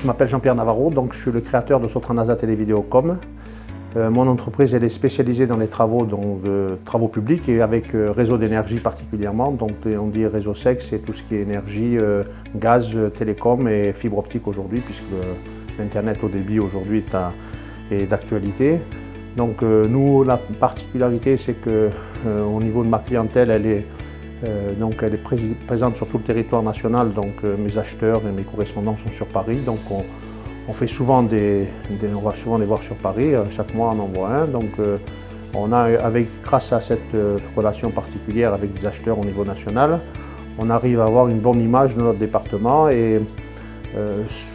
Je m'appelle Jean-Pierre Navarro, donc je suis le créateur de Sotranasa Télévidéocom. Mon entreprise elle est spécialisée dans les travaux, travaux publics et avec réseau d'énergie particulièrement. Donc on dit réseau sec, c'est tout ce qui est énergie, gaz, télécom et fibre optique aujourd'hui, puisque l'Internet au débit aujourd'hui est d'actualité. Donc nous, la particularité, c'est qu'au niveau de ma clientèle, elle est présente sur tout le territoire national, donc mes acheteurs et mes correspondants sont sur Paris. Donc on fait souvent on va souvent les voir sur Paris, chaque mois on en voit un. Donc grâce à cette relation particulière avec des acheteurs au niveau national, on arrive à avoir une bonne image de notre département et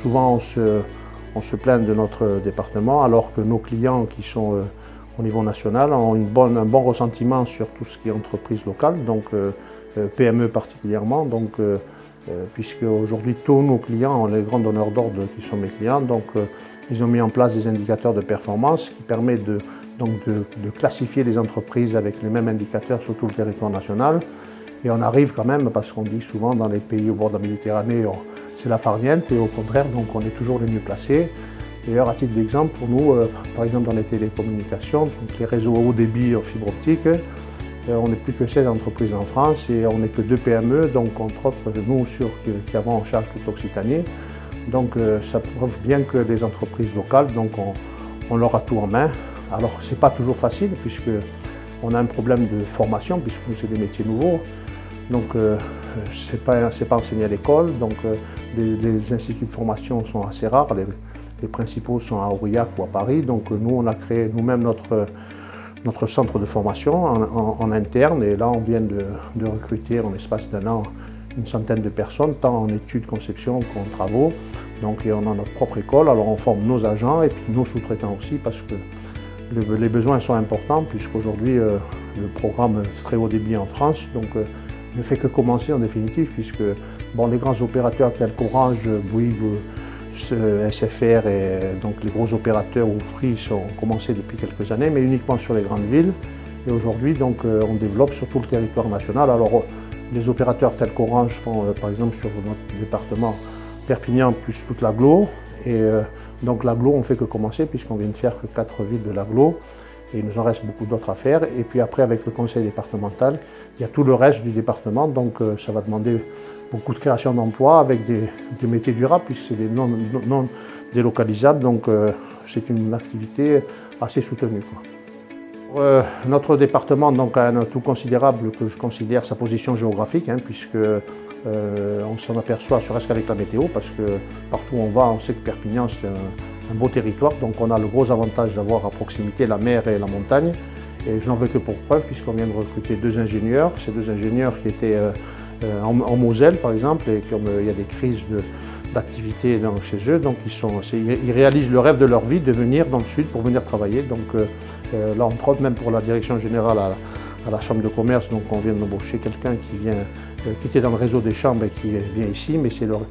souvent on se plaint de notre département alors que nos clients qui sont au niveau national ont un bon ressentiment sur tout ce qui est entreprise locale, donc PME particulièrement, donc, puisque aujourd'hui tous nos clients ont les grands donneurs d'ordre qui sont mes clients, donc ils ont mis en place des indicateurs de performance qui permettent de classifier les entreprises avec les mêmes indicateurs sur tout le territoire national. Et on arrive quand même, parce qu'on dit souvent dans les pays au bord de la Méditerranée, c'est la farniente, et au contraire, donc on est toujours les mieux placés. D'ailleurs, à titre d'exemple, pour nous, par exemple dans les télécommunications, donc les réseaux haut débit en fibre optique, on n'est plus que 16 entreprises en France et on n'est que 2 PME, donc entre autres nous qui avons en charge toute l'Occitanie. Donc ça prouve bien que les entreprises locales, donc on leur a tout en main. Alors c'est pas toujours facile puisqu'on a un problème de formation, puisque c'est des métiers nouveaux. Donc c'est pas enseigné à l'école, donc les instituts de formation sont assez rares. Les principaux sont à Aurillac ou à Paris, donc nous on a créé nous-mêmes notre centre de formation en interne et là on vient de recruter en l'espace d'1 an une centaine de personnes, tant en études, conception qu'en travaux. Donc et on a notre propre école, alors on forme nos agents et puis nos sous-traitants aussi parce que les besoins sont importants puisqu'aujourd'hui le programme très haut débit en France donc, ne fait que commencer en définitive puisque les grands opérateurs tels qu'Orange, Bouygues, SFR et donc les gros opérateurs ou Free ont commencé depuis quelques années, mais uniquement sur les grandes villes. Et aujourd'hui, donc, on développe sur tout le territoire national. Alors, les opérateurs tels qu'Orange font, par exemple, sur notre département Perpignan plus toute l'agglo. Et donc, l'agglo, on ne fait que commencer puisqu'on vient de faire que 4 villes de l'agglo. Et il nous en reste beaucoup d'autres à faire. Et puis après, avec le conseil départemental, il y a tout le reste du département. Donc, ça va demander beaucoup de création d'emplois avec des métiers durables puisque c'est des non délocalisables. Donc, c'est une activité assez soutenue, quoi. Notre département donc, a un atout considérable que je considère sa position géographique, puisque on s'en aperçoit serait-ce qu'avec la météo, parce que partout où on va, on sait que Perpignan c'est un beau territoire, donc on a le gros avantage d'avoir à proximité la mer et la montagne. Et je n'en veux que pour preuve, puisqu'on vient de recruter 2 ingénieurs, ces 2 ingénieurs qui étaient en Moselle par exemple, et comme il y a des crises d'activité chez eux, donc ils réalisent le rêve de leur vie de venir dans le sud pour venir travailler. Donc là, entre autres, même pour la direction générale à la chambre de commerce, donc on vient d'embaucher quelqu'un qui était dans le réseau des chambres et qui vient ici, mais c'est leur